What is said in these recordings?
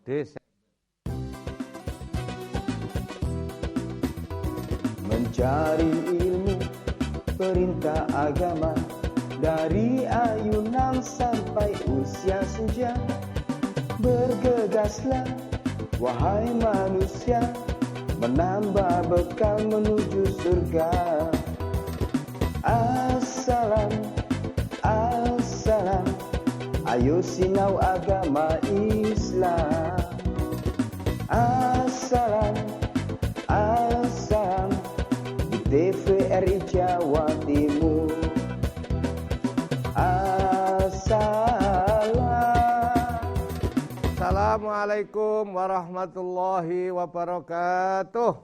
Desa. Mencari ilmu perintah agama, dari ayunan sampai usia senja. Bergegaslah wahai manusia, menambah bekal menuju surga. Assalam, assalam, ayo sinau agama Islam. Assalam, assalam, di TVRI Jawa Timur. Assalamualaikum warahmatullahi wabarakatuh.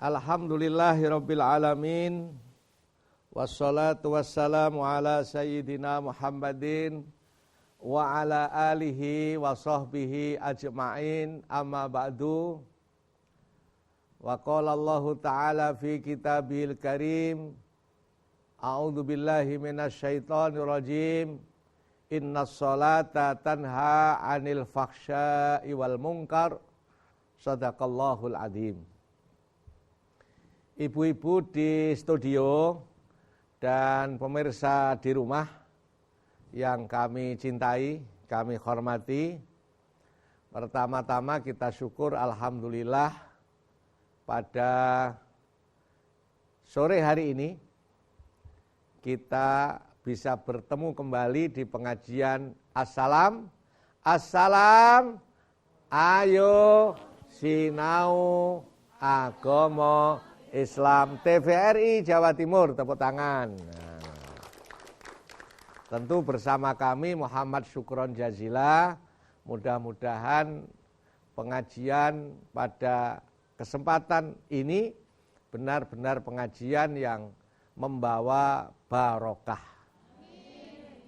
Alhamdulillahirabbil alamin. Wassalatu wassalamu ala sayyidina Muhammadin wa ala alihi wa sahbihi ajma'in, amma ba'du. Wa qala Allahu ta'ala fi kitabihil karim, a'udzu billahi minasyaitonir rajim, innas salata tanha 'anil fakhsya'i wal munkar, sadaqallahul adzim. Ibu-ibu di studio dan pemirsa di rumah yang kami cintai, kami hormati, pertama-tama kita syukur alhamdulillah pada sore hari ini kita bisa bertemu kembali di pengajian Assalam, Assalam, ayo sinau agama Islam TVRI Jawa Timur, tepuk tangan. Nah, tentu bersama kami Muhammad Syukron Jazila, mudah-mudahan pengajian pada kesempatan ini benar-benar pengajian yang membawa barokah,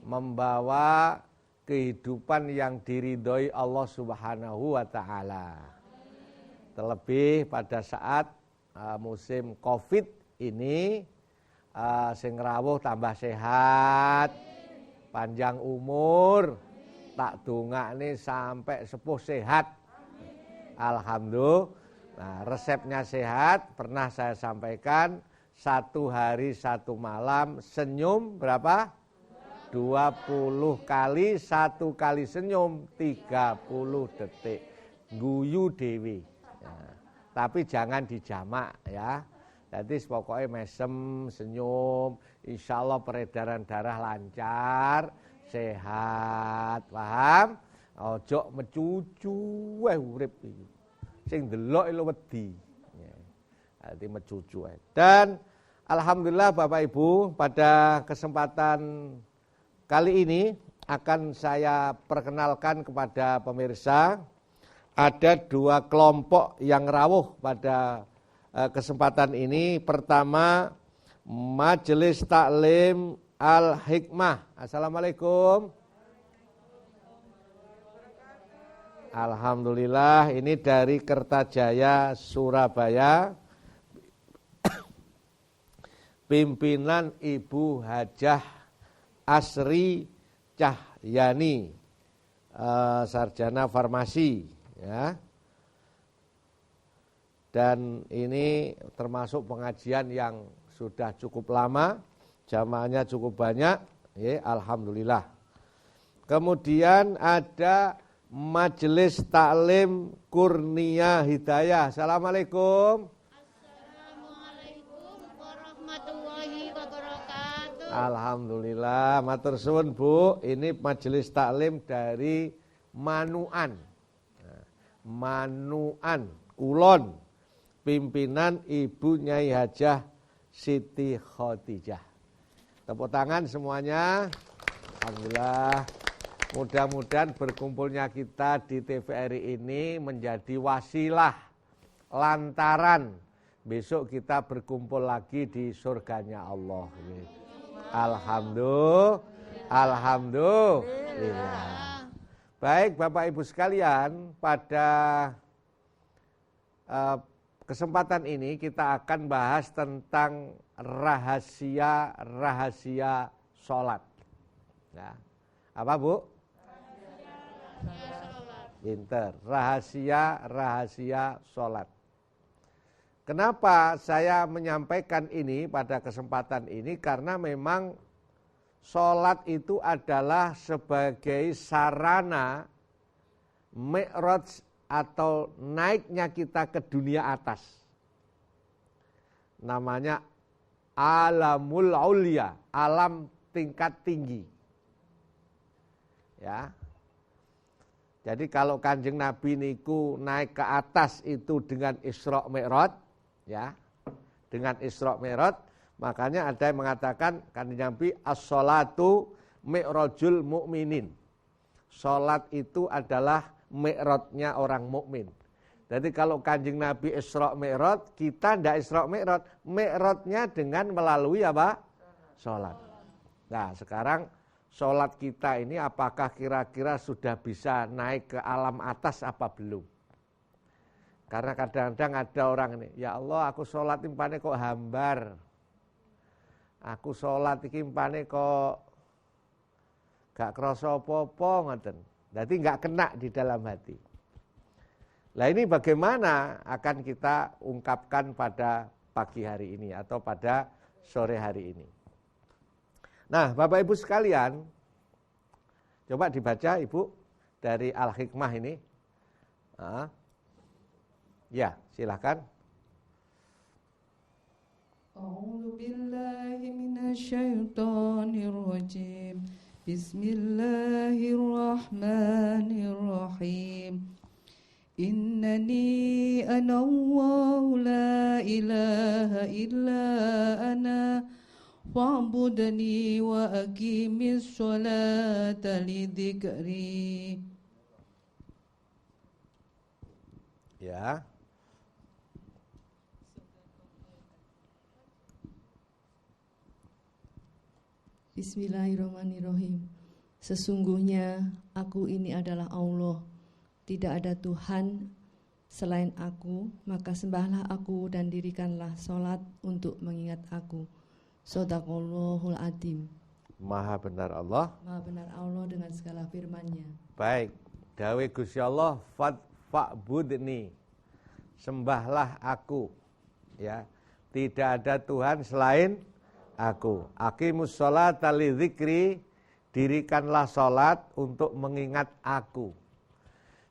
membawa kehidupan yang diridhoi Allah Subhanahu wa ta'ala. Terlebih pada saat musim Covid ini, sing rawuh tambah sehat, panjang umur, tak dongakne sampai sepuh sehat. Alhamdulillah. Nah, resepnya sehat pernah saya sampaikan, 1 hari 1 malam senyum berapa? 20 kali, 1 kali senyum 30 detik. Guyu dewi. Nah, tapi jangan dijamak ya. Jadi pokoknya mesem, senyum, insya Allah peredaran darah lancar, sehat, paham? Ojo mecucu urip iki. Sing delok lho wedi. Jadi mecucu. Dan alhamdulillah Bapak Ibu, pada kesempatan kali ini akan saya perkenalkan kepada pemirsa, ada 2 kelompok yang rawuh pada kesempatan ini. Pertama, Majelis Taklim Al-Hikmah. Assalamualaikum. Alhamdulillah, ini dari Kertajaya, Surabaya. Pimpinan Ibu Hajah Asri Cahyani, sarjana farmasi ya. Dan ini termasuk pengajian yang sudah cukup lama, jamaahnya cukup banyak ya, alhamdulillah. Kemudian ada Majelis Taklim Kurnia Hidayah. Assalamualaikum. Assalamualaikum warahmatullahi wabarakatuh. Alhamdulillah, matur suwun Bu. Ini Majelis Taklim dari Manuan. Manuan, Kulon. Pimpinan Ibu Nyai Hajah Siti Khotijah. Tepuk tangan semuanya. Alhamdulillah. Mudah-mudahan berkumpulnya kita di TVRI ini menjadi wasilah, lantaran besok kita berkumpul lagi di surganya Allah. Alhamdulillah. Alhamdulillah. Baik Bapak Ibu sekalian, pada kesempatan ini kita akan bahas tentang rahasia-rahasia sholat. Nah, apa Bu? Pinter. Rahasia sholat. Kenapa saya menyampaikan ini pada kesempatan ini? Karena memang sholat itu adalah sebagai sarana mi'raj atau naiknya kita ke dunia atas. Namanya alamul aulia, alam tingkat tinggi. Ya. Jadi kalau Kanjeng Nabi niku naik ke atas itu dengan Isra Mi'raj, ya. Dengan Isra Mi'raj, makanya ada yang mengatakan Kanjeng Nabi as-sholatu mi'rajul mu'minin. Salat itu adalah mi'rajnya orang mukmin. Jadi kalau Kanjeng Nabi Isra Mi'raj, kita ndak Isra Mi'raj, mi'rajnya dengan melalui apa? Salat. Nah, sekarang sholat kita ini apakah kira-kira sudah bisa naik ke alam atas apa belum? Karena kadang-kadang ada orang ini, ya Allah aku sholat impane kok hambar. Aku sholat iki impane kok gak krasa apa-apa ngoten. Jadi gak kena di dalam hati. Nah ini bagaimana akan kita ungkapkan pada pagi hari ini atau pada sore hari ini. Nah, Bapak Ibu sekalian, coba dibaca Ibu dari Al-Hikmah ini. Ya, silakan. A'udzu billahi minasyaitonir rajim. Bismillahirrahmanirrahim. Innani ana Allahu la ilaha illa ana wa'budni wa aqimis sholata lidzikri. Ya. Bismillahirrahmanirrahim. Sesungguhnya aku ini adalah Allah, tidak ada Tuhan selain aku, maka sembahlah aku dan dirikanlah sholat untuk mengingat aku. Shadaqallahul adzim. Maha benar Allah. Maha benar Allah dengan segala firman-Nya. Baik, dawe Gusti Allah fa'budni. Sembahlah aku. Ya. Tidak ada Tuhan selain aku. Aqimus sholata lidzikri, dirikanlah salat untuk mengingat aku.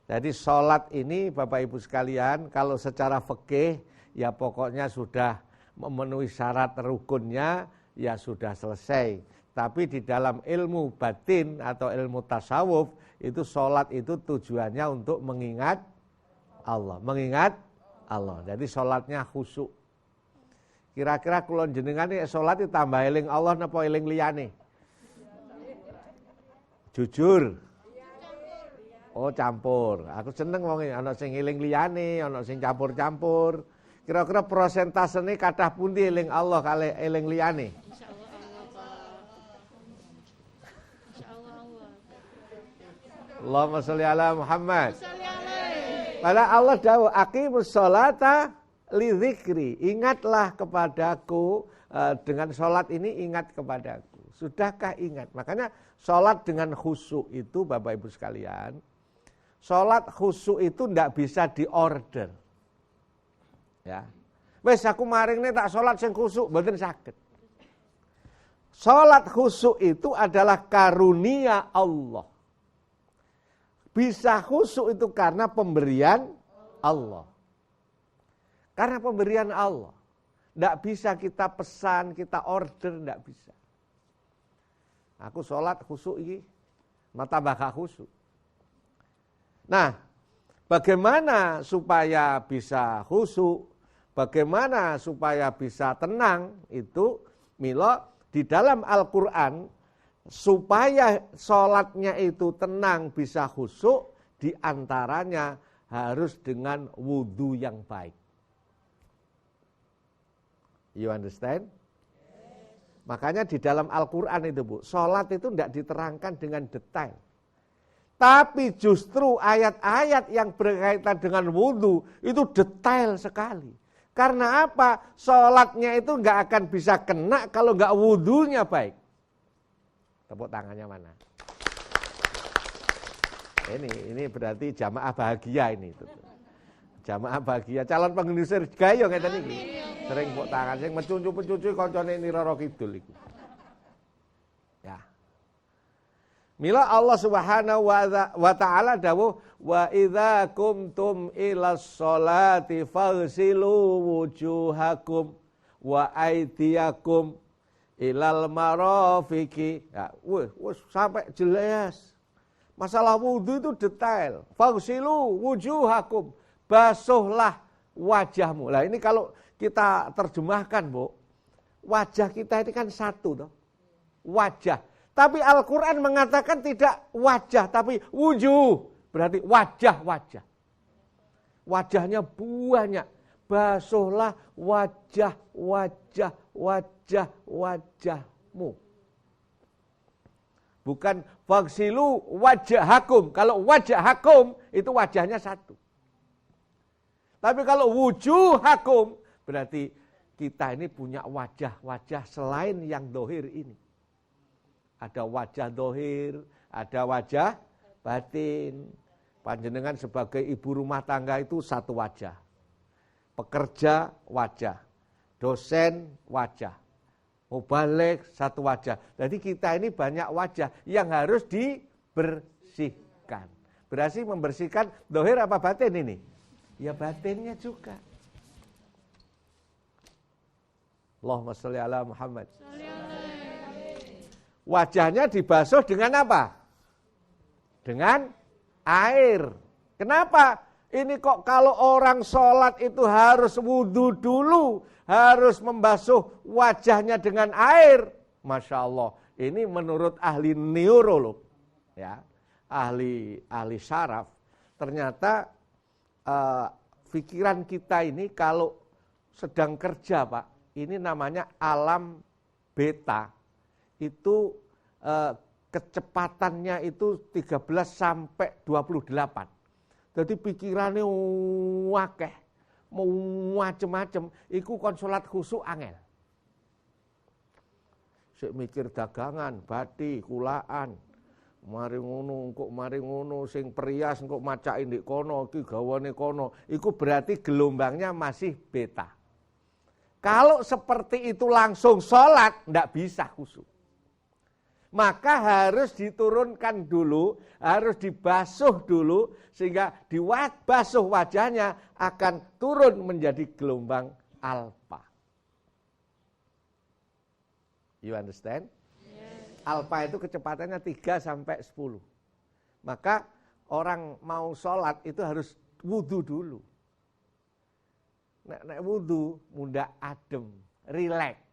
Jadi salat ini Bapak Ibu sekalian kalau secara fikih ya pokoknya sudah memenuhi syarat rukunnya, ya sudah selesai. Tapi di dalam ilmu batin atau ilmu tasawuf, itu sholat itu tujuannya untuk mengingat Allah. Mengingat Allah. Jadi sholatnya khusyuk. Kira-kira kulon jenengan ini sholat itu tambah eling Allah napa eling liyane? Jujur. Oh campur. Aku seneng wong ana sing eling liyane, ana sing campur-campur. Kira-kira prosentasenya kathah pundi eling Allah kali eling liyane? Allahumma sholli ala Muhammad. Padahal Allah dawuh aqimus sholata lidzikri. Ingatlah kepadaku, dengan sholat ini ingat kepadaku. Sudahkah ingat? Makanya sholat dengan khusyuk itu Bapak Ibu sekalian, sholat khusyuk itu tidak bisa diorder. Ya, wes aku maring nih tak sholat sing khusyuk, mboten saged. Sholat khusyuk itu adalah karunia Allah. Bisa khusyuk itu karena pemberian Allah. Karena pemberian Allah. Tidak bisa kita pesan, kita order, tidak bisa. Aku sholat khusyuk ini, mata baka khusyuk. Nah, bagaimana supaya bisa khusyuk, bagaimana supaya bisa tenang, itu milo di dalam Al-Quran, supaya sholatnya itu tenang bisa khusyuk, diantaranya harus dengan wudhu yang baik. You understand? Makanya di dalam Al-Quran itu Bu, sholat itu tidak diterangkan dengan detail. Tapi justru ayat-ayat yang berkaitan dengan wudhu itu detail sekali. Karena apa? Sholatnya itu nggak akan bisa kena kalau nggak wudhunya baik. Tepuk tangannya mana? Ini berarti jamaah bahagia ini. Jamaah bahagia, calon penghuni surga yo ngeten iki. Sering tepuk tangan sing mencucu-mencucu kancane ni Roro Kidul iku. Ya. Mila Allah Subhanahu wa taala dawuh wa idza kumtum ilas sholati faghsilu wujuhakum wa aydiyakum ilal marafiqi. Ya, wis sampai jelas. Masalah wudu itu detail. Faghsilu wujuhakum, basuhlah wajahmu. Lah ini kalau kita terjemahkan, Bu, wajah kita ini kan satu toh. Wajah. Tapi Al-Qur'an mengatakan tidak wajah tapi wujuh. Berarti wajah-wajah. Wajahnya banyak. Basuhlah wajahmu. Bukan faghsilu wajhakum. Kalau wajhakum itu wajahnya satu. Tapi kalau wujuhakum berarti kita ini punya wajah-wajah selain yang dohir ini. Ada wajah dohir, ada wajah batin. Panjenengan sebagai ibu rumah tangga itu satu wajah. Pekerja wajah, dosen wajah, mubalik satu wajah. Jadi kita ini banyak wajah yang harus dibersihkan. Berarti membersihkan dohir apa batin ini? Ya batinnya juga. Allahumma sholli ala Muhammad. Wajahnya dibasuh dengan apa? Dengan air. Kenapa? Ini kok kalau orang sholat itu harus wudhu dulu, harus membasuh wajahnya dengan air. Masya Allah, ini menurut ahli neurolog, ya, ahli saraf, ternyata pikiran kita ini kalau sedang kerja, Pak, ini namanya alam beta. Itu kecepatannya itu 13 sampai 28. Jadi pikirannya wakeh, mau macem-macem, iku kon salat khusuk angel. Sik mikir dagangan, bati, kulaan, mari ngono sing perias engko macake ndek kono, iki gawane kono. Iku berarti gelombangnya masih beta. Kalau seperti itu langsung salat ndak bisa khusuk. Maka harus diturunkan dulu, harus dibasuh dulu, sehingga dibasuh wajahnya akan turun menjadi gelombang alfa. You understand? Yes. Alfa itu kecepatannya 3 sampai 10. Maka orang mau sholat itu harus wudu dulu. Nek wudu, munda adem, rileks.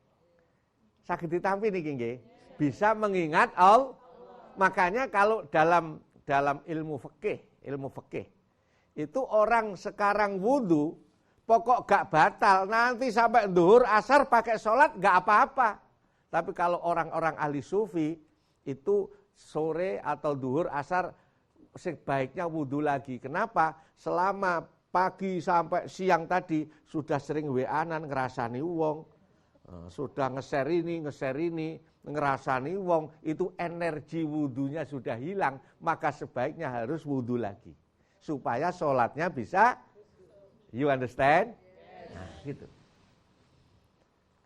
Saged ditampi niki nggih. Bisa mengingat Allah. Makanya kalau dalam ilmu fikih itu orang sekarang wudu pokok gak batal, nanti sampai zuhur asar pakai sholat gak apa-apa. Tapi kalau orang-orang ahli sufi itu sore atau zuhur asar sebaiknya wudu lagi. Kenapa? Selama pagi sampai siang tadi sudah sering WA-an ngerasani wong, sudah nge-share ini, ngerasani wong, itu energi wudunya sudah hilang, maka sebaiknya harus wudu lagi. Supaya sholatnya bisa, you understand? Nah, gitu.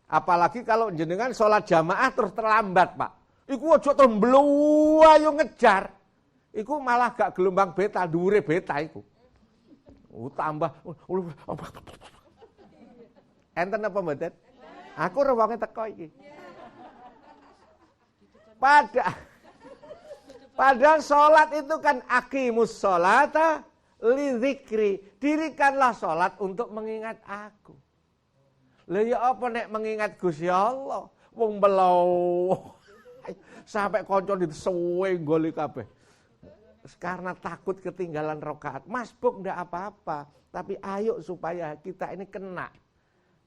Apalagi kalau jenengan sholat jamaah terus terlambat, Pak. Iku ojo tembelu ayo ngejar. Iku malah gak gelombang beta, dhuwure beta iku. Tambah. Enten apa mboten? Aku rewonge teko iki. Padahal sholat itu kan aqimus sholata li dzikri. Dirikanlah sholat untuk mengingat aku. Lah ya apa nek mengingat Gusti Allah? Wong belau sampai kanca disuwe nggoli kabeh. Karena takut ketinggalan rakaat. Masbuk ndak apa-apa, tapi ayo supaya kita ini kena.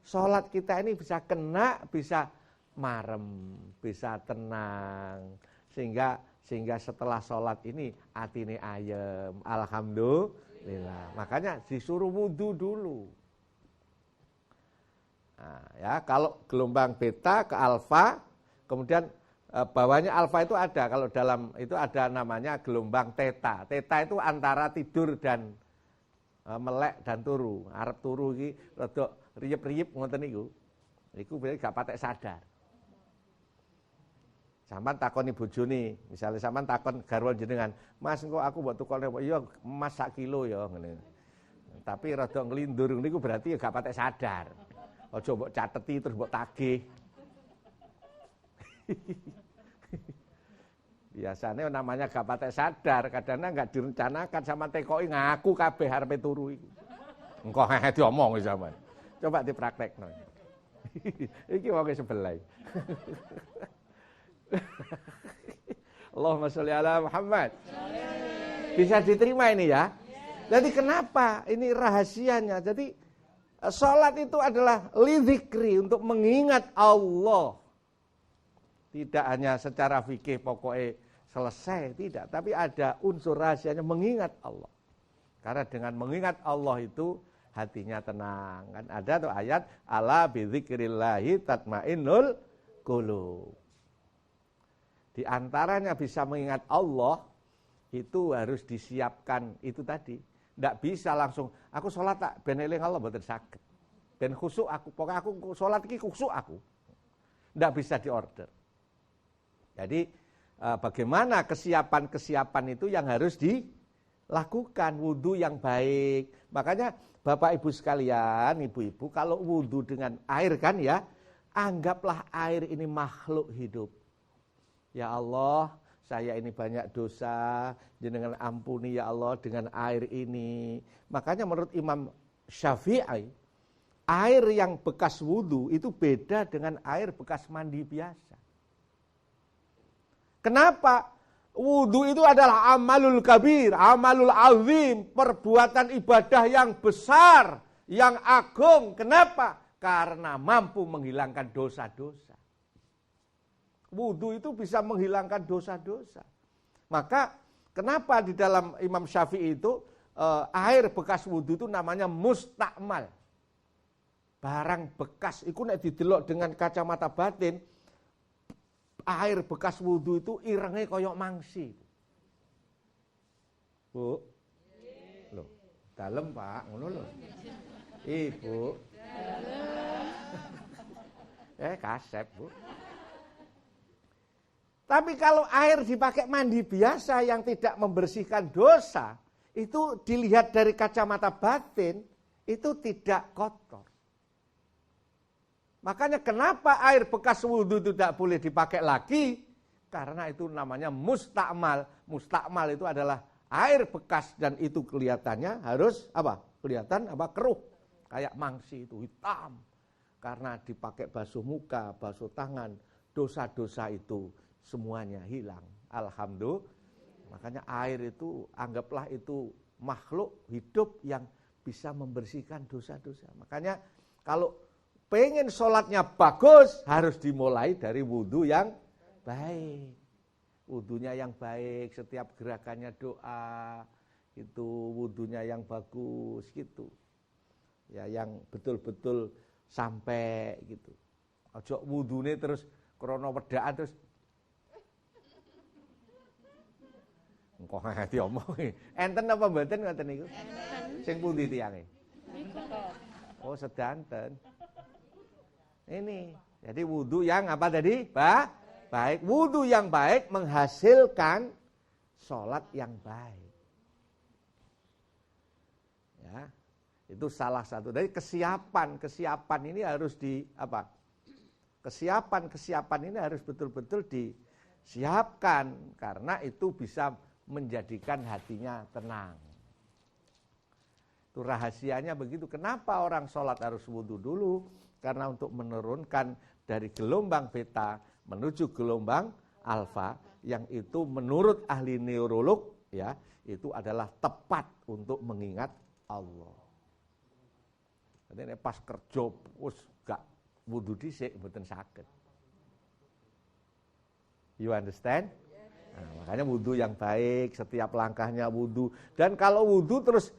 Sholat kita ini bisa kena, bisa marem, bisa tenang, sehingga setelah sholat ini atine ayem, alhamdulillah. Makanya disuruh wudu dulu. Nah, ya kalau gelombang beta ke alfa, kemudian bawahnya alfa itu ada, kalau dalam itu ada namanya gelombang theta. Theta itu antara tidur dan melek dan turu. Arep turu iki rada riyep-riyep ngoten niku. Iku berarti gak patek sadar. Sampeyan takoni bojone, misale sampeyan takon garwa jenengan, "Mas, engko aku mbok tukone apa?" "Iya, emas 1 kilo ya," ngene. Tapi rada nglindur niku berarti ya gak patek sadar. Aja mbok cateti terus mbok tagih. Biasanya namanya gak patek sadar, kadang-kadang gak direncanakan sama tekoki ngaku kabeh arepe turu iku. Engko diomong sampean. Coba dipraktekno. Iki wong sebelah. Allahumma sholli ala Muhammad. Bisa diterima ini ya. Jadi kenapa? Ini rahasianya. Jadi salat itu adalah lidzikri, untuk mengingat Allah. Tidak hanya secara fikih pokoknya selesai, tidak. Tapi ada unsur rahasianya mengingat Allah. Karena dengan mengingat Allah itu hatinya tenang. Kan ada tuh ayat, ala bidzikrillahi tatmainnul qulub. Di antaranya bisa mengingat Allah, itu harus disiapkan itu tadi. Tidak bisa langsung, aku sholat tak, ben eling Allah mboten saged. Ben khusuk aku, pokoknya aku sholat iki khusuk aku. Tidak bisa diorder. Jadi bagaimana kesiapan-kesiapan itu yang harus dilakukan, wudu yang baik. Makanya Bapak Ibu sekalian, Ibu-ibu, kalau wudu dengan air kan ya, anggaplah air ini makhluk hidup. Ya Allah, saya ini banyak dosa, jenengan ampuni ya Allah dengan air ini. Makanya menurut Imam Syafi'i, air yang bekas wudu itu beda dengan air bekas mandi biasa. Kenapa? Wudu itu adalah amalul kabir, amalul azim, perbuatan ibadah yang besar, yang agung. Kenapa? Karena mampu menghilangkan dosa-dosa. Wudu itu bisa menghilangkan dosa-dosa. Maka kenapa di dalam Imam Syafi'i itu air bekas wudu itu namanya mustakmal. Barang bekas, itu nek didelok dengan kacamata batin, air bekas wudu itu irenge koyok mangsi. Bu, loh, dalem Pak, ngono lho. Ibu, kasep Bu. Tapi kalau air dipakai mandi biasa yang tidak membersihkan dosa, itu dilihat dari kacamata batin, itu tidak kotor. Makanya kenapa air bekas wudu itu tidak boleh dipakai lagi? Karena itu namanya mustakmal. Mustakmal itu adalah air bekas dan itu kelihatannya harus apa? Kelihatan apa? Keruh. Kayak mangsi itu hitam. Karena dipakai basuh muka, basuh tangan, dosa-dosa itu semuanya hilang. Alhamdulillah. Makanya air itu anggaplah itu makhluk hidup yang bisa membersihkan dosa-dosa. Makanya kalau pengen sholatnya bagus harus dimulai dari wudu yang baik. Wudunya yang baik, setiap gerakannya doa, itu wudunya yang bagus gitu. Ya, yang betul-betul sampai gitu. Ojo wudune terus krana wedaan terus engko diomongi. Enten apa mboten ngoten niku? Sing pundi tiyange? Oh, sedanten. Ini. Jadi wudu yang apa tadi? Baik. Wudu yang baik menghasilkan sholat yang baik. Ya. Itu salah satu. Dari kesiapan ini harus Kesiapan ini harus betul-betul disiapkan karena itu bisa menjadikan hatinya tenang. Itu rahasianya begitu. Kenapa orang sholat harus wudu dulu? Karena untuk menurunkan dari gelombang beta menuju gelombang alfa, yang itu menurut ahli neurolog ya, itu adalah tepat untuk mengingat Allah. Jadi pas kerja wis gak wudu dhisik mboten saged. You understand? Nah, makanya wudu yang baik, setiap langkahnya wudu. Dan kalau wudu terus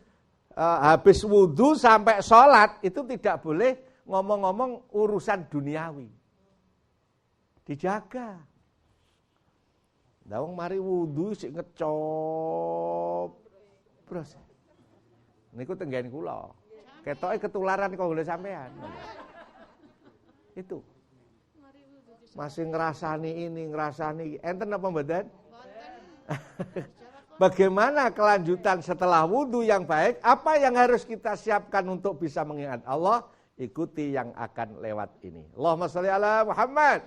habis wudu sampai sholat, itu tidak boleh ngomong-ngomong urusan duniawi. Dijaga. Lah wong mari wudu sik ngecop. Bros. Niku tenggen kula. Ketoke ketularan kok lho sampean. Itu. Masih ngerasani ini, ngerasani enten apa mboten? Bagaimana kelanjutan setelah wudu yang baik? Apa yang harus kita siapkan untuk bisa mengingat Allah? Ikuti yang akan lewat ini. Allahumma sholli ala Muhammad.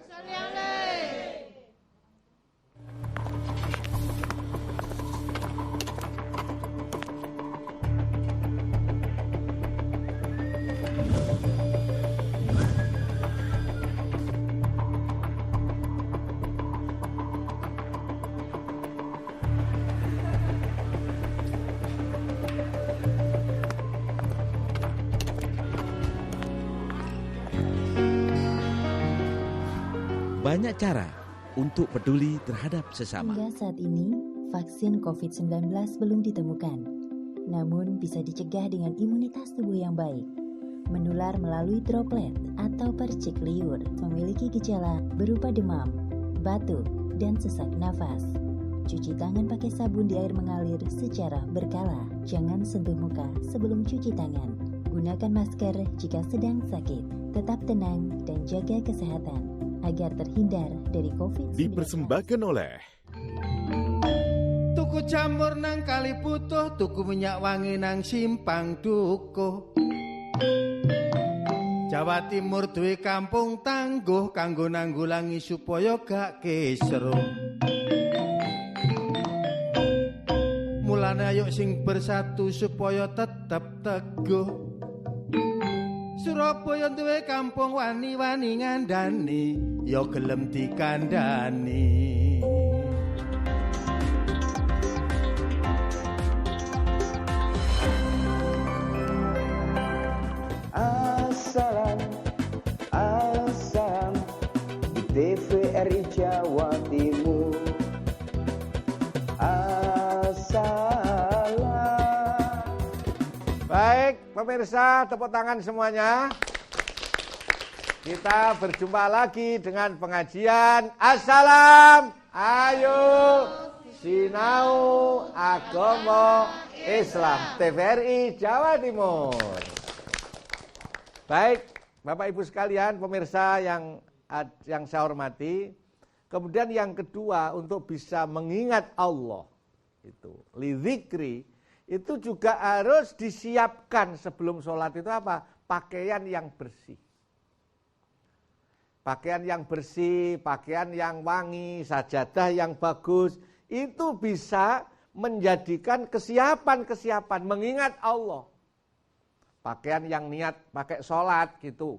Banyak cara untuk peduli terhadap sesama. Hingga saat ini, vaksin COVID-19 belum ditemukan. Namun bisa dicegah dengan imunitas tubuh yang baik. Menular melalui droplet atau percik liur, memiliki gejala berupa demam, batuk, dan sesak nafas. Cuci tangan pakai sabun di air mengalir secara berkala. Jangan sentuh muka sebelum cuci tangan. Gunakan masker jika sedang sakit. Tetap tenang dan jaga kesehatan agar terhindar dari COVID-19. Dipersembahkan oleh tuku jamur nang kali butuh, tuku minyak wangi nang simpang dukuh. Jawa Timur duwe kampung tangguh kanggo nanggulangi supaya gak kisruh. Mulane ayo sing bersatu supaya tetep teguh. Surabaya duwe kampung wani-wani ngandani, ya gelem dikandani. Assalam, assalam di TVRI Jawa Timur. Baik, pemirsa, tepuk tangan semuanya. Kita berjumpa lagi dengan pengajian Assalam, ayo sinau agama Islam TVRI Jawa Timur. Baik, Bapak Ibu sekalian, pemirsa yang saya hormati. Kemudian yang kedua, untuk bisa mengingat Allah itu lidzikri, itu juga harus disiapkan sebelum sholat itu apa? Pakaian yang bersih. Pakaian yang bersih, pakaian yang wangi, sajadah yang bagus, itu bisa menjadikan kesiapan mengingat Allah. Pakaian yang niat pakai sholat gitu.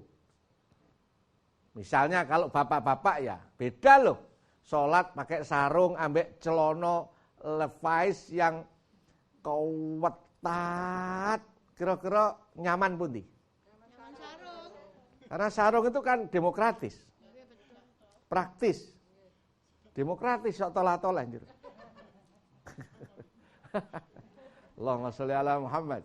Misalnya kalau bapak-bapak ya, beda loh. Sholat pakai sarung, ambek celono Levi's yang kewetat, kira-kira nyaman pundi? Nyaman sarung. Karena sarung itu kan demokratis, praktis, demokratis, sok tolah-tolah anjir. Allahumma sholli ala Muhammad.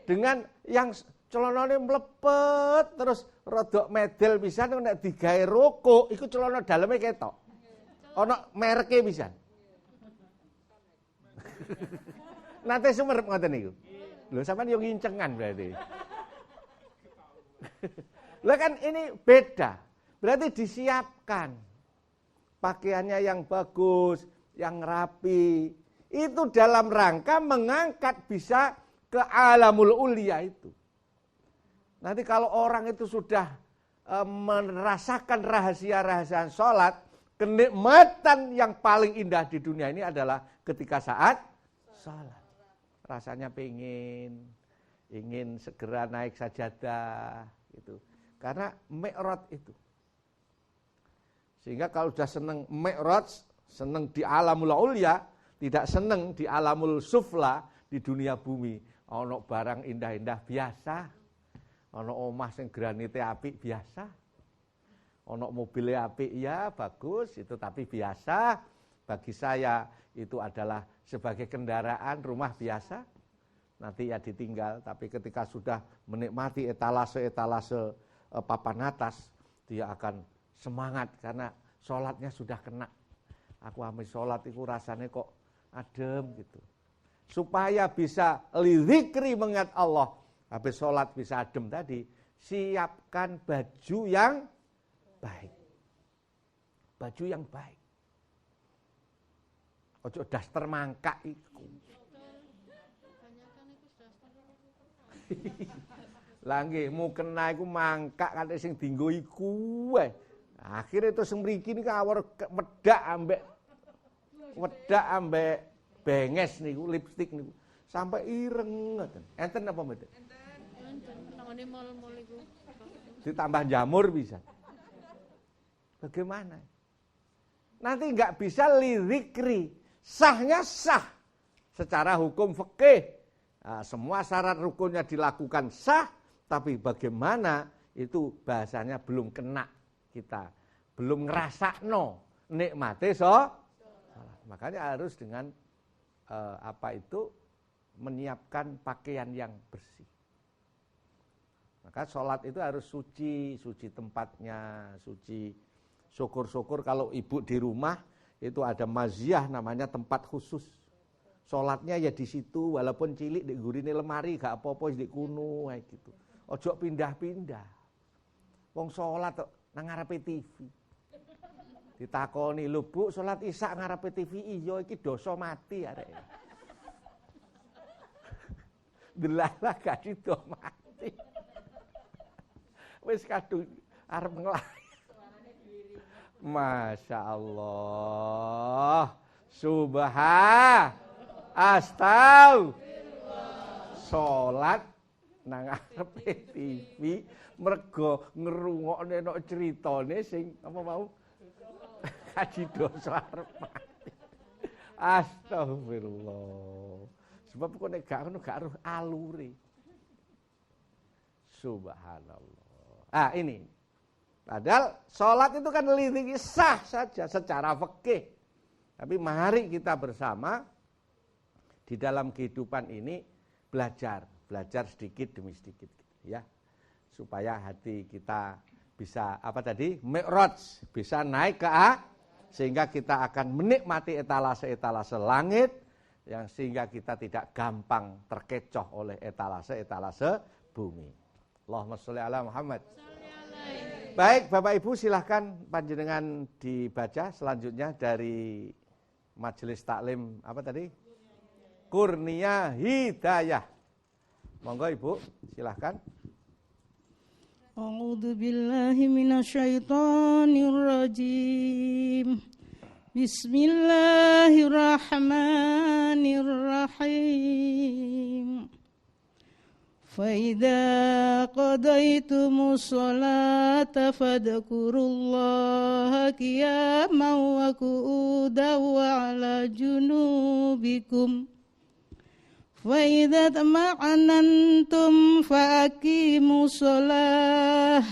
Dengan yang celonane mlepet terus rodok medel pisan nek digawe rokok, iku celana daleme ketok. Ana mereke pisan. Nate sumerep ngoten niku. Lho sampean yo ngincengan berarti. Lah kan ini beda. Berarti disiapkan pakaiannya yang bagus, yang rapi. Itu dalam rangka mengangkat bisa ke alamul ulia itu. Nanti kalau orang itu sudah merasakan rahasia-rahasia sholat, kenikmatan yang paling indah di dunia ini adalah ketika saat sholat. Rasanya ingin segera naik sajadah gitu. Karena mi'raj itu. Sehingga kalau sudah senang mi'raj, senang di alamul ulia, tidak senang di alamul sufla, di dunia bumi. Ono barang indah-indah biasa. Ono omah sing granite apik biasa. Ono mobil apik ya bagus itu tapi biasa. Bagi saya itu adalah sebagai kendaraan rumah biasa. Nanti ya ditinggal, tapi ketika sudah menikmati etalase papan atas, dia akan semangat karena sholatnya sudah kena. Aku ame sholat itu rasanya kok adem gitu. Supaya bisa lidzikri mengingat Allah, habis sholat bisa adem tadi, siapkan baju yang baik. Baju yang baik. Ojo daster mangkak iku. Lah nggih mukena iku mangkak kate sing dienggo iku wae. Akhire terus mriki niku awor wedak ambek benges niku lipstik niku sampai ireng ngoten. Enten apa mboten? Enten. Nangane mal-mal iku. Ditambah jamur bisa. Bagaimana? Nanti enggak bisa lidzikri. Sahnya sah secara hukum fikih. Nah, semua syarat rukunnya dilakukan sah, tapi bagaimana itu bahasanya belum kena kita, belum ngerasakno nikmate makanya harus dengan menyiapkan pakaian yang bersih. Maka sholat itu harus suci tempatnya, suci. Syukur-syukur kalau ibu di rumah itu ada maziyah namanya tempat khusus. Sholatnya ya di situ, walaupun cilik di gurine lemari gak apa-apa di kuno kayak gitu. Ojo pindah-pindah. Wong sholat nang ngarepe TV. Ditakoni, "Lho Bu, sholat Isya ngarepe TV iya iki dosa mati arek." Delalah gak sido mati. Wis kadung arep nglahi. Masya Allah. Astagfirullah. Sholat nang ngarepe TV mergo ngrungokne nek critane sing apa mau kaji dosa arep mati. Astagfirullah. Sebab kok nek gak ngono gak aruh alure. Subhanallah. Ini. Padahal sholat itu kan lidzikri sah saja secara fikih. Tapi mari kita bersama di dalam kehidupan ini belajar sedikit demi sedikit ya. Supaya hati kita bisa mi'raj, bisa naik ke sehingga kita akan menikmati etalase-etalase langit yang sehingga kita tidak gampang terkecoh oleh etalase-etalase bumi. Allahumma sholli ala Muhammad. Baik, Bapak Ibu silahkan panjenengan dibaca selanjutnya dari Majelis Taklim Kurnia Hidayah. Monggo Ibu, silahkan. A'udzu billahi minasyaitonir rajim. Bismillahirrahmanirrahim. فَإِذَا قَضَيْتُمُ الصَّلَاةَ فَاذْكُرُوا اللَّهَ قِيَامًا وَقُعُودًا وَعَلَى جُنُوبِكُمْ فَإِذَا اطْمَأْنَنْتُمْ فَأَقِيمُوا الصَّلَاةَ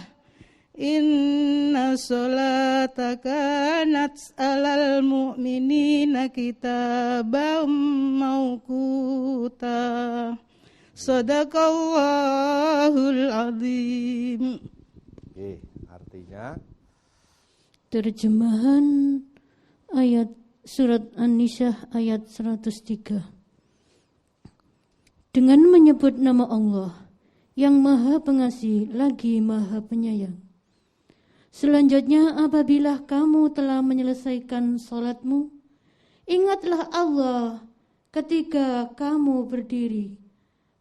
إِنَّ الصَّلَاةَ كَانَتْ عَلَى الْمُؤْمِنِينَ كِتَابًا مَّوْقُوتًا. Sadaqallahul azim. Artinya terjemahan ayat surat An-Nisa ayat 103. Dengan menyebut nama Allah yang Maha Pengasih lagi Maha Penyayang. Selanjutnya apabila kamu telah menyelesaikan salatmu, ingatlah Allah ketika kamu berdiri,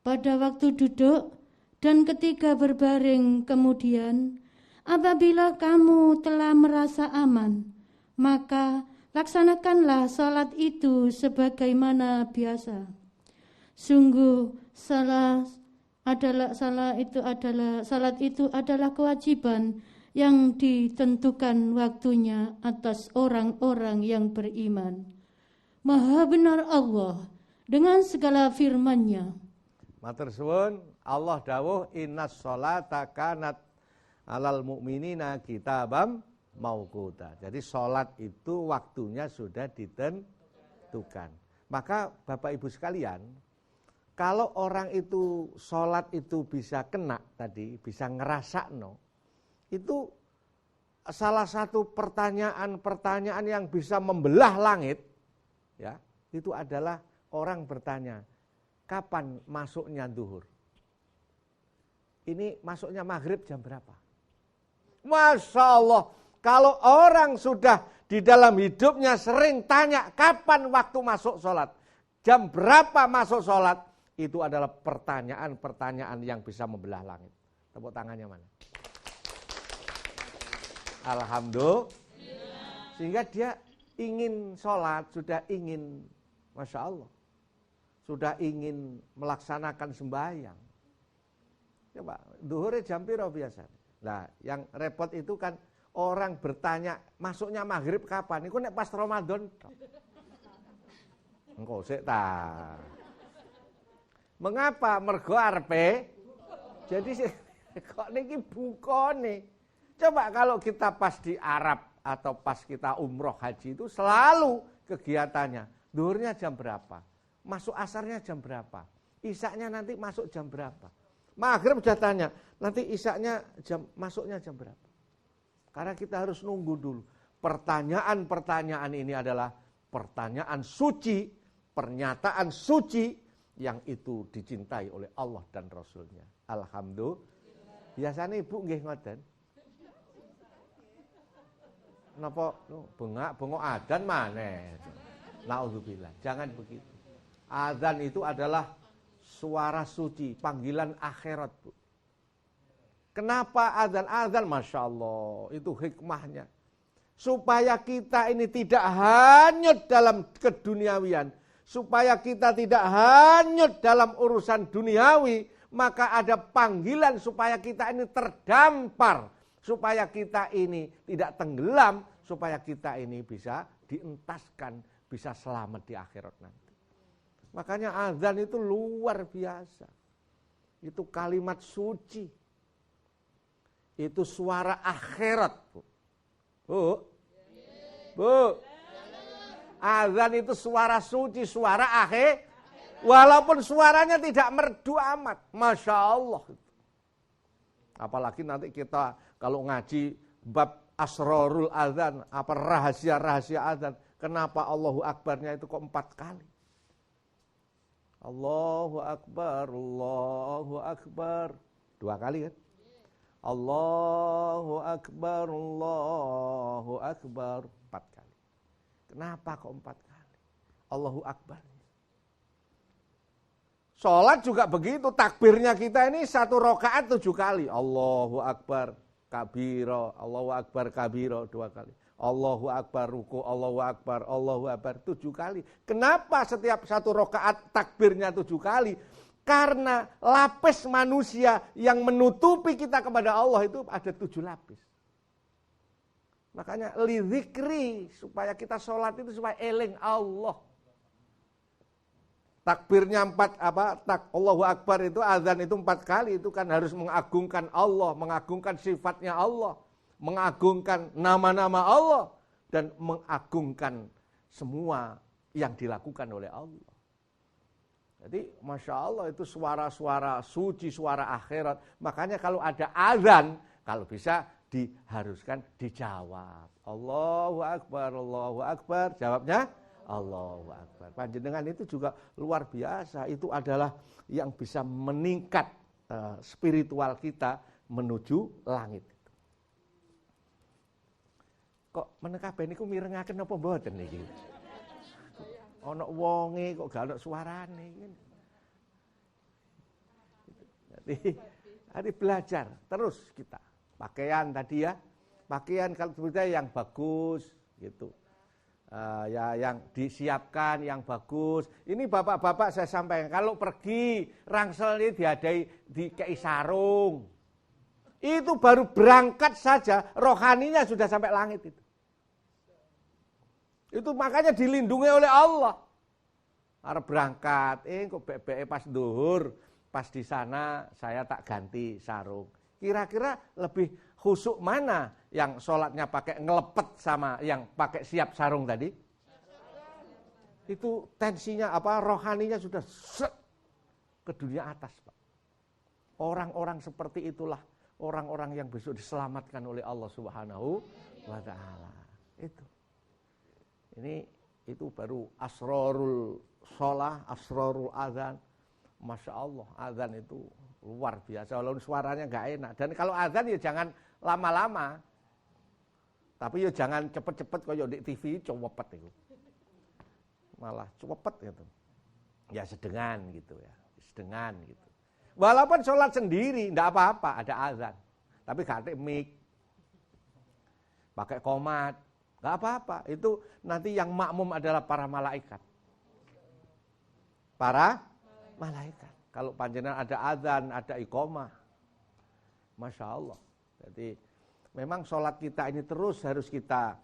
pada waktu duduk dan ketika berbaring. Kemudian apabila kamu telah merasa aman, maka laksanakanlah salat itu sebagaimana biasa. Sungguh salat itu adalah kewajiban yang ditentukan waktunya atas orang-orang yang beriman. Maha benar Allah dengan segala firman-Nya. Matur suwun, Allah dawuh innas sholata kanat alal mu'minina kitabam mauquta. Jadi sholat itu waktunya sudah ditentukan. Maka Bapak Ibu sekalian, kalau orang itu sholat itu bisa kena tadi, bisa ngerasakno, itu salah satu pertanyaan yang bisa membelah langit, ya, itu adalah orang bertanya, kapan masuknya zuhur? Ini masuknya maghrib jam berapa? Masya Allah, kalau orang sudah di dalam hidupnya sering tanya kapan waktu masuk sholat, jam berapa masuk sholat, itu adalah pertanyaan-pertanyaan yang bisa membelah langit. Tepuk tangannya mana? Alhamdulillah. Sehingga dia ingin sholat, sudah ingin, Masya Allah, sudah ingin melaksanakan sembahyang. Coba, zuhurnya jam piro biasa? Nah, yang repot itu kan orang bertanya, masuknya maghrib kapan? Iku nek pas Ramadan. Engko sik ta. Mengapa? Mergo arepe. Jadi kok niki bukane. Coba kalau kita pas di Arab atau pas kita umroh haji itu selalu kegiatannya. Zuhurnya jam berapa? Masuk asarnya jam berapa? Isaknya nanti masuk jam berapa? Maghrib sudah tanya, nanti isaknya masuknya jam berapa? Karena kita harus nunggu dulu. Pertanyaan-pertanyaan ini adalah pertanyaan suci, pernyataan suci yang itu dicintai oleh Allah dan Rasulnya. Alhamdulillah. Biasanya ibu nggih ngoten. Napa bengok adzan maneh. Nauzubillah. Jangan begitu. Adzan itu adalah suara suci, panggilan akhirat, Bu. Kenapa adzan? Adzan, Masya Allah, itu hikmahnya. Supaya kita ini tidak hanyut dalam keduniawian. Supaya kita tidak hanyut dalam urusan duniawi. Maka ada panggilan supaya kita ini terdampar. Supaya kita ini tidak tenggelam. Supaya kita ini bisa dientaskan, bisa selamat di akhirat nanti. Makanya azan itu luar biasa. Itu kalimat suci. Itu suara akhirat, Bu. Bu. Azan itu suara suci, suara akhir. Walaupun suaranya tidak merdu amat. Masya Allah. Apalagi nanti kita kalau ngaji bab asrarul azan, apa rahasia-rahasia azan. Kenapa Allahu Akbarnya itu kok 4 kali? Allahu Akbar, Allahu Akbar. 2 kali kan? Allahu Akbar, Allahu Akbar. 4 kali. Kenapa kok 4 kali? Allahu Akbar. Sholat juga begitu. Takbirnya kita ini 1 rakaat 7 kali. Allahu Akbar kabiro, Allahu Akbar kabiro 2 kali. Allahu Akbar ruku, Allahu Akbar 7 kali. Kenapa setiap 1 rakaat takbirnya 7 kali? Karena lapis manusia yang menutupi kita kepada Allah itu ada 7 lapis. Makanya lidzikri, supaya kita sholat itu supaya eling Allah. Takbirnya 4 Allahu Akbar itu azan itu 4 kali, itu kan harus mengagungkan Allah, mengagungkan sifatnya Allah, mengagungkan nama-nama Allah dan mengagungkan semua yang dilakukan oleh Allah. Jadi Masya Allah itu suara-suara suci, suara akhirat. Makanya kalau ada azan, kalau bisa diharuskan dijawab. Allahu Akbar, jawabnya Allahu Akbar. Panjenengan itu juga luar biasa. Itu adalah yang bisa meningkat spiritual kita menuju langit. Kok menekabe niku mirengaken apa mboten niki? Ana wonge kok gak ana suarane. Jadi belajar terus kita. Pakaian tadi ya. Pakaian kalau sebenarnya yang bagus gitu. Ya yang disiapkan yang bagus. Ini bapak-bapak saya sampaikan, kalau pergi rangsel ini dikei sarung. Itu baru berangkat saja rohaninya sudah sampai langit itu. Itu makanya dilindungi oleh Allah. Harus berangkat, kok bebek pas duhur, pas di sana saya tak ganti sarung. Kira-kira lebih khusuk mana yang sholatnya pakai ngelepet sama yang pakai siap sarung tadi? Itu tensinya rohaninya sudah ke dunia atas, Pak. Orang-orang seperti itulah orang-orang yang besok diselamatkan oleh Allah Subhanahu wa taala. Itu baru asrarul shalah, asrarul adzan. Masya Allah, adzan itu luar biasa. Walaupun suaranya enggak enak. Dan kalau adzan ya jangan lama-lama. Tapi ya jangan cepet-cepet kayak di TV cepet itu. Malah cepet gitu. Ya sedengan gitu ya. Sedengan gitu. Walaupun sholat sendiri enggak apa-apa, ada azan. Tapi gak ada mic. Pakai qomat, enggak apa-apa. Itu nanti yang makmum adalah para malaikat. Para malaikat. Kalau panjenengan ada azan, ada iqomah. Masya Allah. Jadi memang sholat kita ini terus harus kita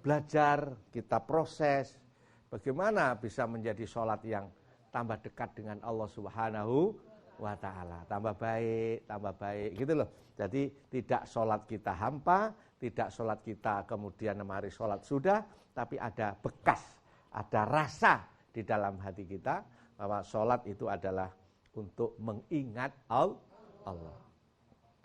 belajar, kita proses. Bagaimana bisa menjadi sholat yang tambah dekat dengan Allah Subhanahu wa ta'ala. Tambah baik gitu loh. Jadi tidak sholat kita hampa, tidak sholat kita kemudian hari sholat sudah, tapi ada bekas, ada rasa di dalam hati kita bahwa sholat itu adalah untuk mengingat Allah.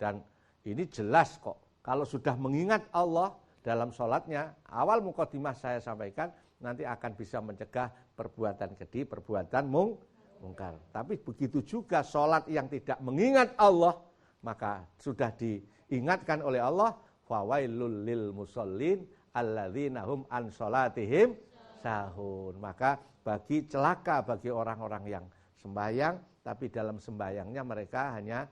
Dan ini jelas kok, kalau sudah mengingat Allah dalam sholatnya, awal mukadimah saya sampaikan, nanti akan bisa mencegah perbuatan keji, perbuatan mungkar. Tapi begitu juga sholat yang tidak mengingat Allah, maka sudah diingatkan oleh Allah, fawailul lil musallin alladzina hum an sholatihim sahun. Maka celaka bagi orang-orang yang sembahyang, tapi dalam sembahyangnya mereka hanya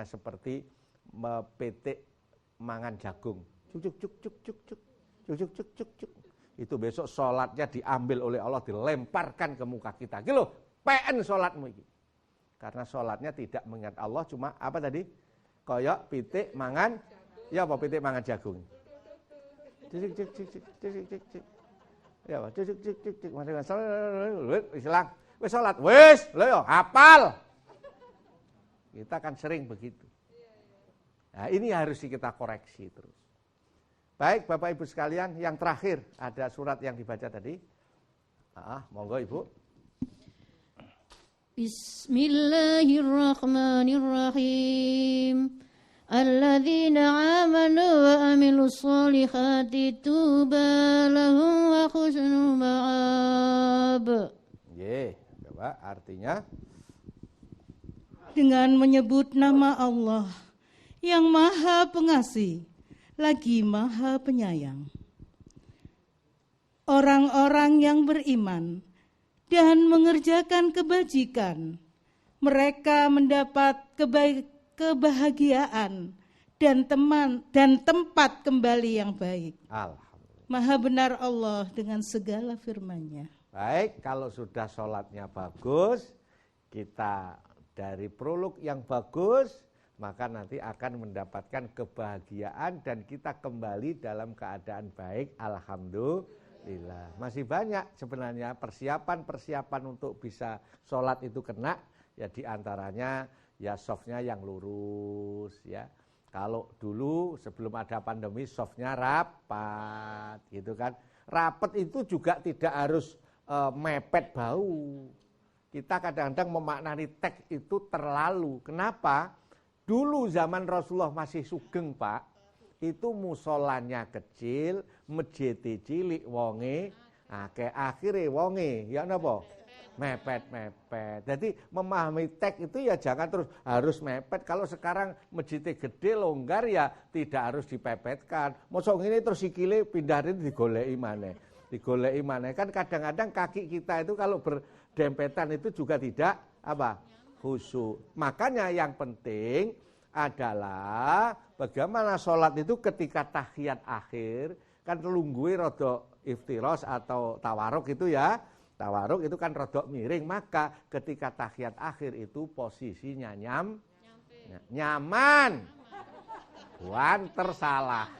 seperti mepetik mangan jagung. Cuk. Itu besok sholatnya diambil oleh Allah, dilemparkan ke muka kita. Gitu loh, PN sholatmu ini. Karena sholatnya tidak mengingat Allah, cuma apa tadi? Koyok pitik mangan, ya apa pitik mangan jagung. Cuk. Ya apa? Cuk. Istilah, wis sholat, wis, lo yo hafal. Kita kan sering begitu. Nah, ini harus kita koreksi terus. Baik Bapak Ibu sekalian, yang terakhir ada surat yang dibaca tadi. Monggo Ibu. Bismillahirrahmanirrahim. Alladzina amanu wa amilus solihati tuba lahum wa husnu ma'ab. Coba artinya dengan menyebut nama Allah yang Maha Pengasih lagi Maha Penyayang. Orang-orang yang beriman dan mengerjakan kebajikan, mereka mendapat kebahagiaan dan tempat kembali yang baik. Alhamdulillah. Maha benar Allah dengan segala firman-Nya. Baik, kalau sudah sholatnya bagus, kita dari prolog yang bagus, maka nanti akan mendapatkan kebahagiaan dan kita kembali dalam keadaan baik. Alhamdulillah. Masih banyak sebenarnya persiapan untuk bisa sholat itu kena. Ya diantaranya ya softnya yang lurus ya. Kalau dulu sebelum ada pandemi softnya rapat gitu kan. Rapat itu juga tidak harus mepet bau. Kita kadang-kadang memaknai teks itu terlalu. Kenapa? Dulu zaman Rasulullah masih sugeng Pak, itu musolanya kecil, masjidnya cilik wonge, akhirnya wonge, ya napa? Mepet. Jadi memahami teks itu ya jangan terus harus mepet. Kalau sekarang masjidnya gede longgar ya tidak harus dipepetkan. Mosok ngene terus sikile pindahin digoleki maneh. Kan kadang-kadang kaki kita itu kalau berdempetan itu juga tidak khusyuk. Makanya yang penting adalah bagaimana sholat itu ketika tahiyat akhir, kan lungguhe rada iftiros atau tawaruk itu ya. Tawaruk itu kan rada miring, maka ketika tahiyat akhir itu posisinya nyaman. Bukan tersalah.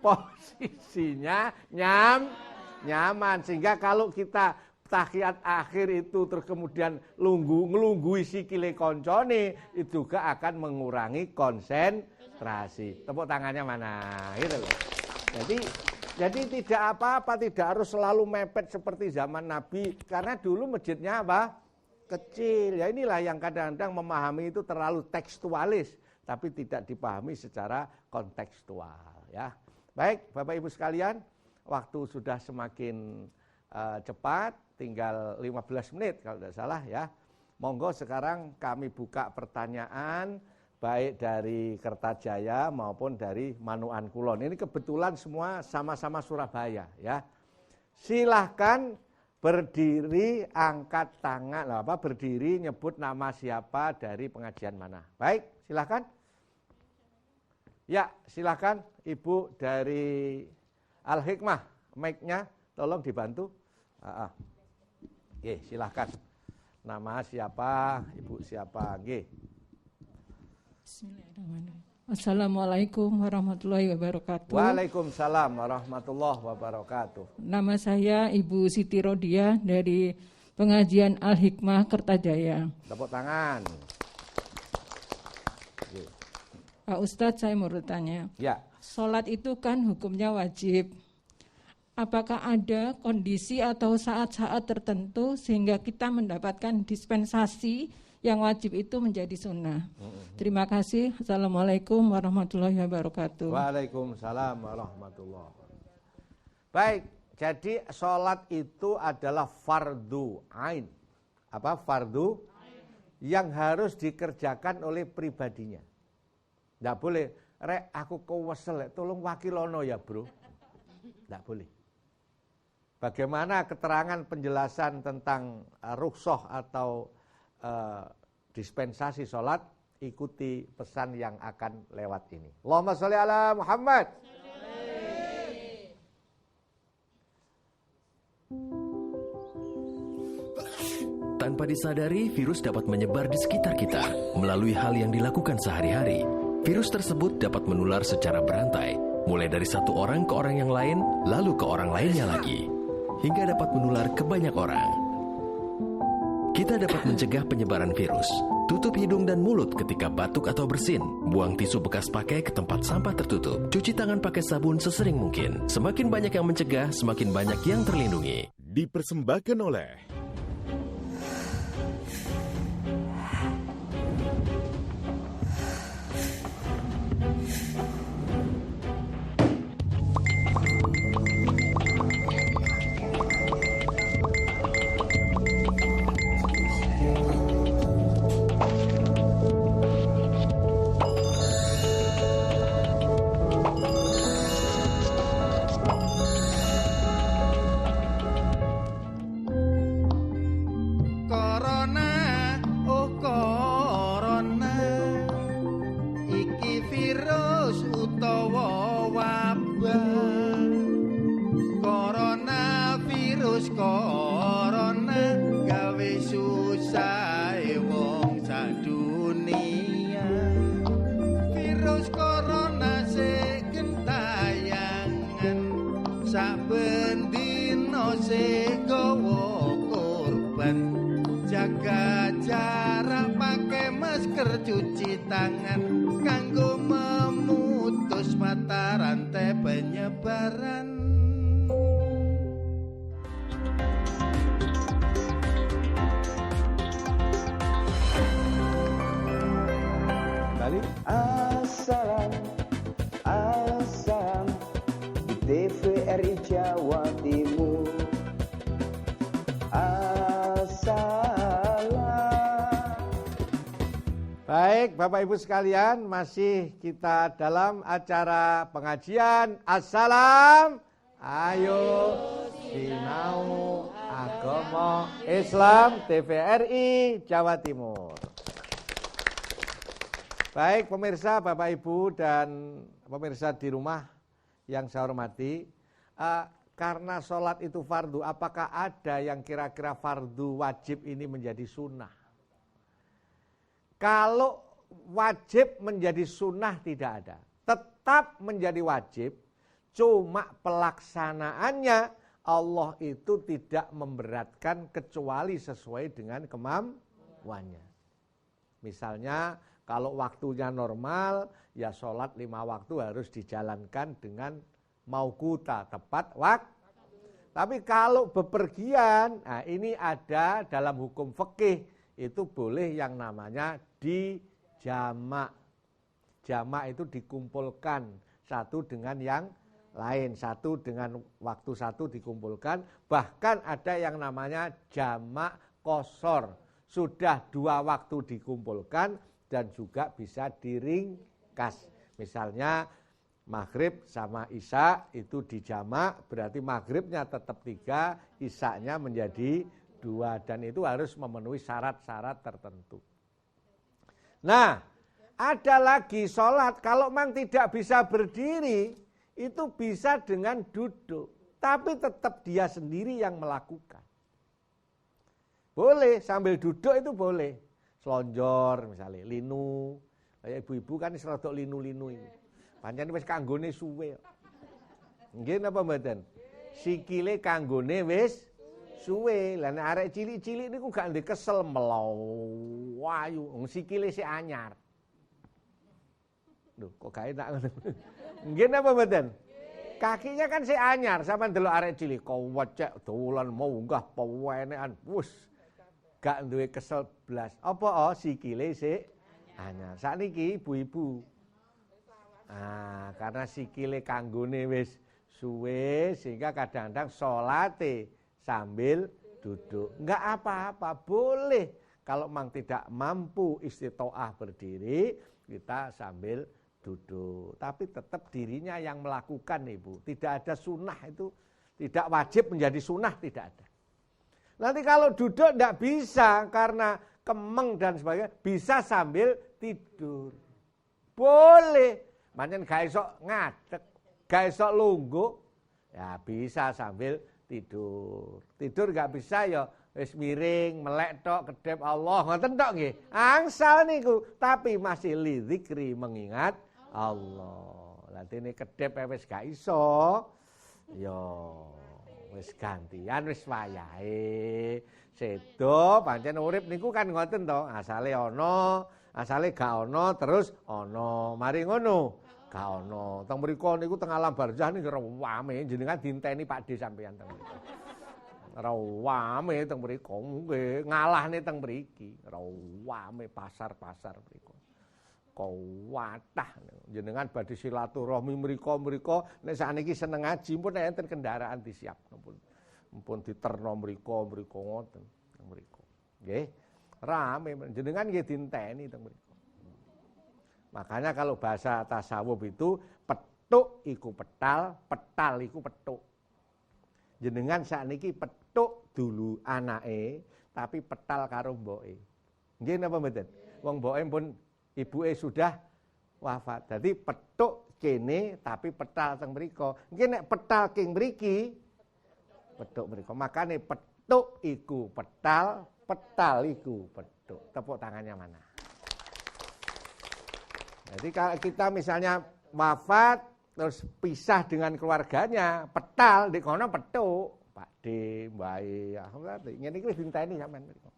Posisinya nyaman sehingga kalau kita tahiyat akhir itu terus kemudian ngelunggui sikile koncone itu juga akan mengurangi konsentrasi. Tepuk tangannya mana? Gitu loh. Jadi tidak apa-apa, tidak harus selalu mepet seperti zaman Nabi karena dulu masjidnya kecil. Ya inilah yang kadang-kadang memahami itu terlalu tekstualis, tapi tidak dipahami secara kontekstual. Ya, baik Bapak Ibu sekalian, waktu sudah semakin cepat, tinggal 15 menit kalau tidak salah ya. Monggo sekarang kami buka pertanyaan baik dari Kertajaya maupun dari Manuan Kulon. Ini kebetulan semua sama-sama Surabaya ya. Silahkan berdiri, angkat tangan, berdiri nyebut nama siapa dari pengajian mana. Baik, silahkan. Ya, silahkan Ibu dari Al-Hikmah, mic-nya tolong dibantu. Oke, silahkan. Nama siapa, Ibu siapa? Oke. Bismillahirrahmanirrahim. Assalamualaikum warahmatullahi wabarakatuh. Waalaikumsalam warahmatullahi wabarakatuh. Nama saya Ibu Siti Rodia dari pengajian Al-Hikmah Kertajaya. Tepuk tangan. Pak Ustadz, saya mau bertanya. Ya. Sholat itu kan hukumnya wajib. Apakah ada kondisi atau saat-saat tertentu sehingga kita mendapatkan dispensasi yang wajib itu menjadi sunnah? Terima kasih. Assalamualaikum warahmatullahi wabarakatuh. Waalaikumsalam warahmatullahi wabarakatuh. Baik, jadi sholat itu adalah fardu ain. Apa fardu? Yang harus dikerjakan oleh pribadinya. Tidak boleh, rek aku kewesel, tolong wakilono ya bro. Tidak boleh. Bagaimana keterangan penjelasan tentang rukhsah atau dispensasi sholat, ikuti pesan yang akan lewat ini. Allahumma sholli ala Muhammad. Tanpa disadari, virus dapat menyebar di sekitar kita melalui hal yang dilakukan sehari-hari. Virus tersebut dapat menular secara berantai, mulai dari satu orang ke orang yang lain, lalu ke orang lainnya lagi, hingga dapat menular ke banyak orang. Kita dapat mencegah penyebaran virus. Tutup hidung dan mulut ketika batuk atau bersin. Buang tisu bekas pakai ke tempat sampah tertutup. Cuci tangan pakai sabun sesering mungkin. Semakin banyak yang mencegah, semakin banyak yang terlindungi. Dipersembahkan oleh cuci tangan kanggo memutus mata rantai penyebaran. Kembali. Asam di TVRI Jawa Timur. Baik, Bapak Ibu sekalian, masih kita dalam acara pengajian Assalam. Ayo sinau agama Islam TVRI Jawa Timur. Baik pemirsa, Bapak Ibu dan pemirsa di rumah yang saya hormati, karena sholat itu fardu, apakah ada yang kira-kira fardu wajib ini menjadi sunnah? Kalau wajib menjadi sunnah tidak ada, tetap menjadi wajib, cuma pelaksanaannya Allah itu tidak memberatkan kecuali sesuai dengan kemampuannya. Misalnya kalau waktunya normal, ya sholat 5 waktu harus dijalankan dengan mauquta, tepat waktu. Tapi kalau bepergian, nah ini ada dalam hukum fikih itu boleh yang namanya dijamak. Jamak itu dikumpulkan satu dengan yang lain, satu dengan waktu satu dikumpulkan. Bahkan ada yang namanya jamak qashar, sudah 2 waktu dikumpulkan dan juga bisa diringkas. Misalnya maghrib sama isya itu dijamak, berarti maghribnya tetap 3, isyanya menjadi 2, dan itu harus memenuhi syarat-syarat tertentu. Nah, ada lagi sholat, kalau memang tidak bisa berdiri, itu bisa dengan duduk. Tapi tetap dia sendiri yang melakukan. Boleh, sambil duduk itu boleh. Selonjor misalnya, linu. Kayak ibu-ibu kan serodok linu-linu itu. Pancen wis kanggone suwe. Nggih napa mboten? Sikile kanggone wis suwe. Lah nek arek cilik-cilik niku gak ndek kesel melayu, wong sikile sik anyar. Loh, kok gak enak ngono. Nggih napa mboten? Kakinya kan sik anyar, sampean delok arek cilik kok wecek dolan munggah pewenekan. Wus. Gak duwe kesel blas. Apa sikile sik anyar. Sakniki ibu-ibu. Karena sikile kanggone wis suwe sehingga kadang-kadang salate sambil duduk. Enggak apa-apa, boleh. Kalau memang tidak mampu istitoah berdiri, kita sambil duduk. Tapi tetap dirinya yang melakukan, Ibu. Tidak ada sunnah itu, tidak wajib menjadi sunnah, tidak ada. Nanti kalau duduk tidak bisa karena kemeng dan sebagainya, bisa sambil tidur. Boleh. Pancen gak iso ngadeg, gak iso lungguh, ya bisa sambil tidur. Tidur gak bisa ya wis miring, melek tok, kedep Allah, ngoten tok nggih. Angsal niku, tapi masih li zikri mengingat Allah. Lah dene kedep wis gak iso, ya wis gantian wis wayahe. Sedo pancen urip niku kan ngoten to, asale ana, asale gak ana, terus ana. Mari ngono. Gak ono. Teng mriku niku teng alam barzah niku rame jenengan dinteni Pakde sampeyan teng mriku. Rame teng mriku nggih ngalahne teng mriki. Rame pasar-pasar mriku. Kuwatah jenengan badhe silaturahmi mriku nek sakniki seneng ngaji pun enten kendaraan disiap pun diterno mriku ngoten teng mriku. Nggih. Rame jenengan nggih dinteni teng mriku. Makanya kalau bahasa tasawuf itu petuk iku petal, petal iku petuk. Jenengan sakniki petuk dulu anake, tapi petal karo mboke. Nggih napa mboten? Wong mboke pun ibuke sudah wafat. Jadi petuk kene tapi petal teng mriku. Nggih nek petal king mriki petuk mriku. Makane petuk iku petal, petal iku petuk. Tepuk tangannya mana? Jadi kalau kita misalnya wafat terus pisah dengan keluarganya, petal di kono petuk, Pakde, Mbak E, ngene iki wis dinteni sampean mriku.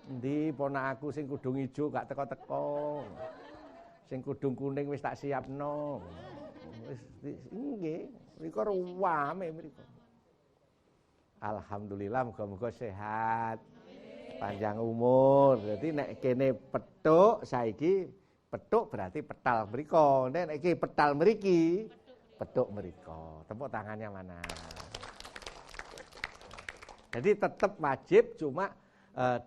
Endi ponakku sing kudung ijo gak teko-teko. Sing kudung kuning wis tak siapno. Wis nggih, mriku ruwame mriku. Alhamdulillah muga-muga sehat. Panjang umur. Jadi nek kene petuk saiki petuk berarti petal mriko. Nek iki petal mriki, petuk mriko. Tepuk tangannya mana? Jadi tetap wajib cuma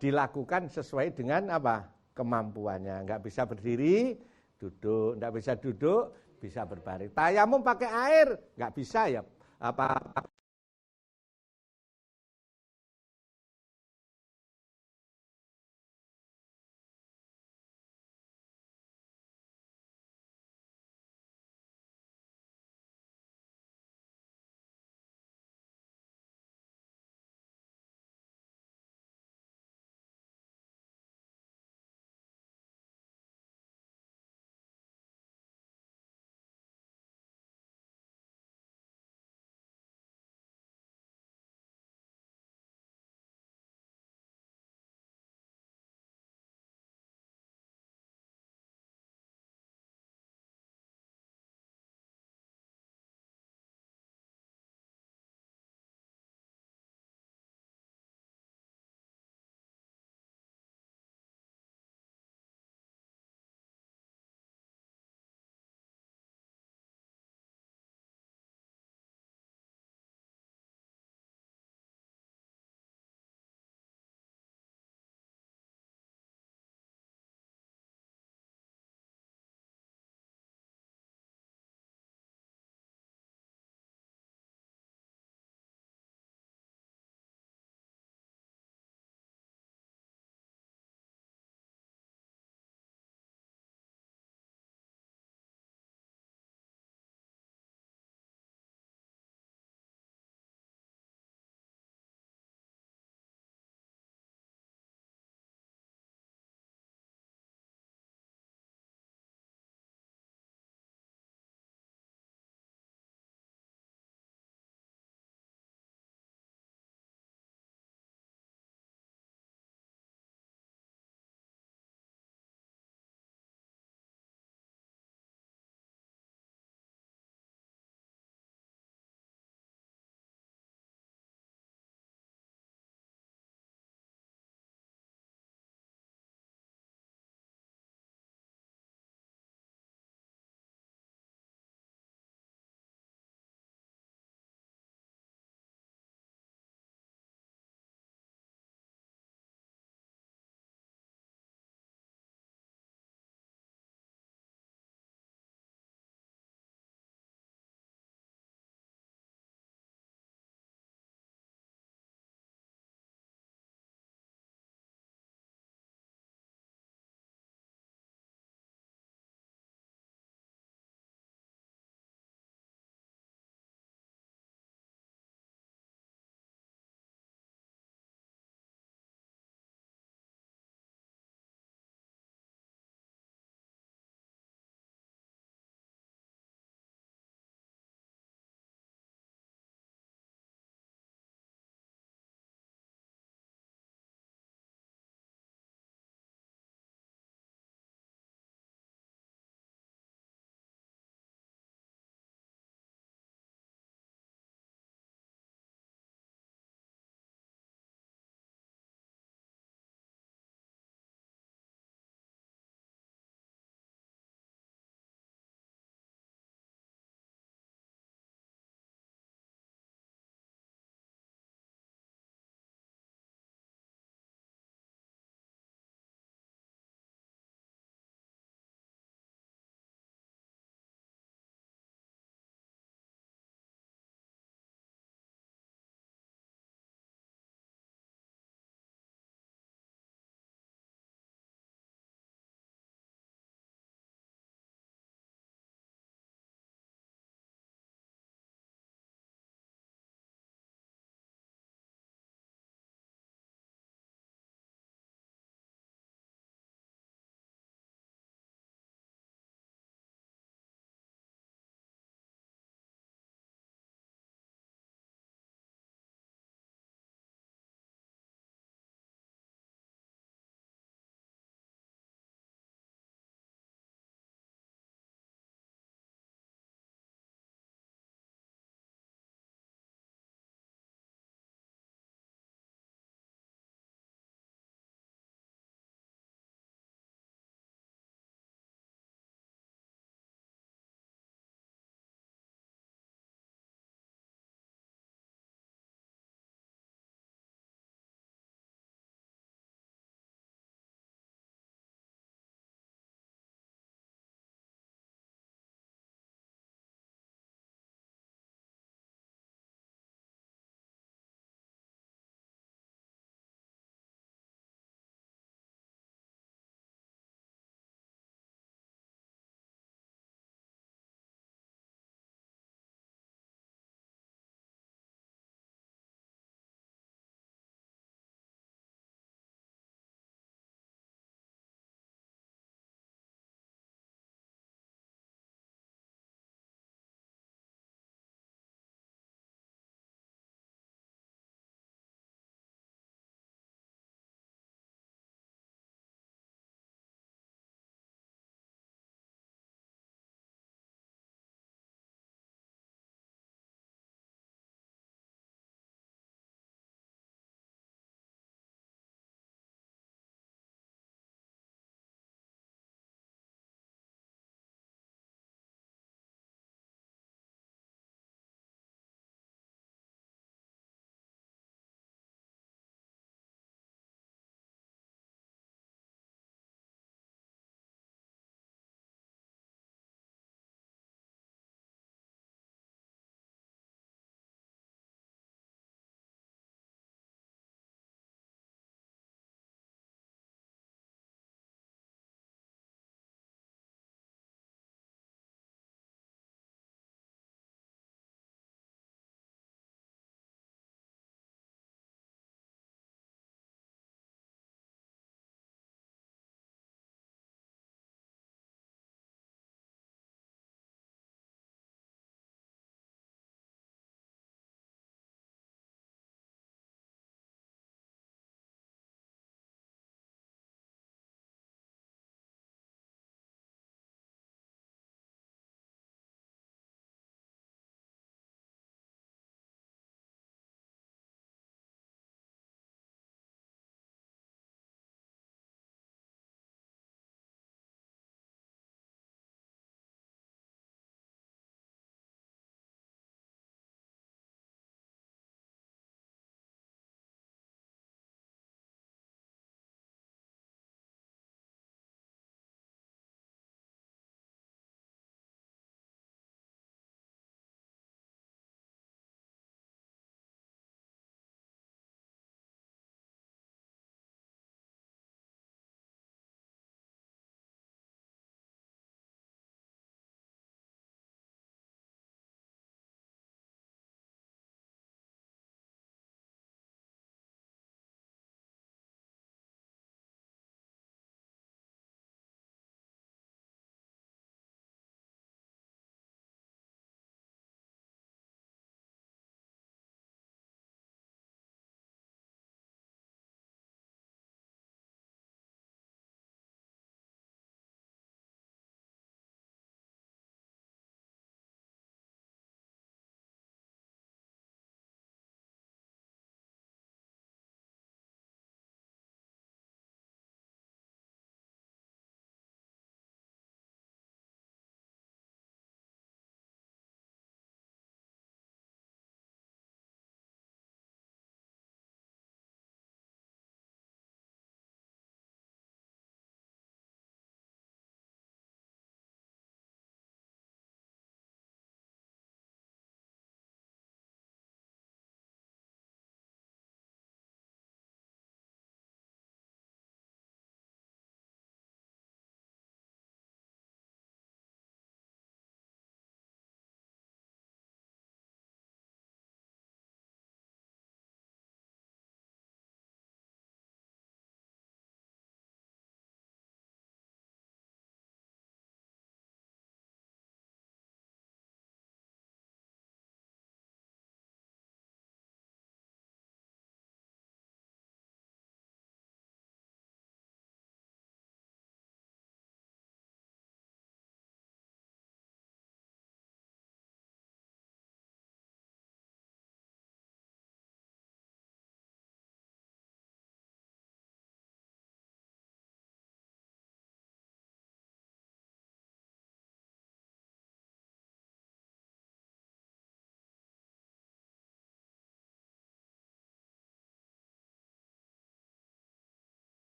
dilakukan sesuai dengan apa? Kemampuannya. Enggak bisa berdiri, duduk, enggak bisa duduk, bisa berbaring. Tayamum pakai air, enggak bisa ya. Apa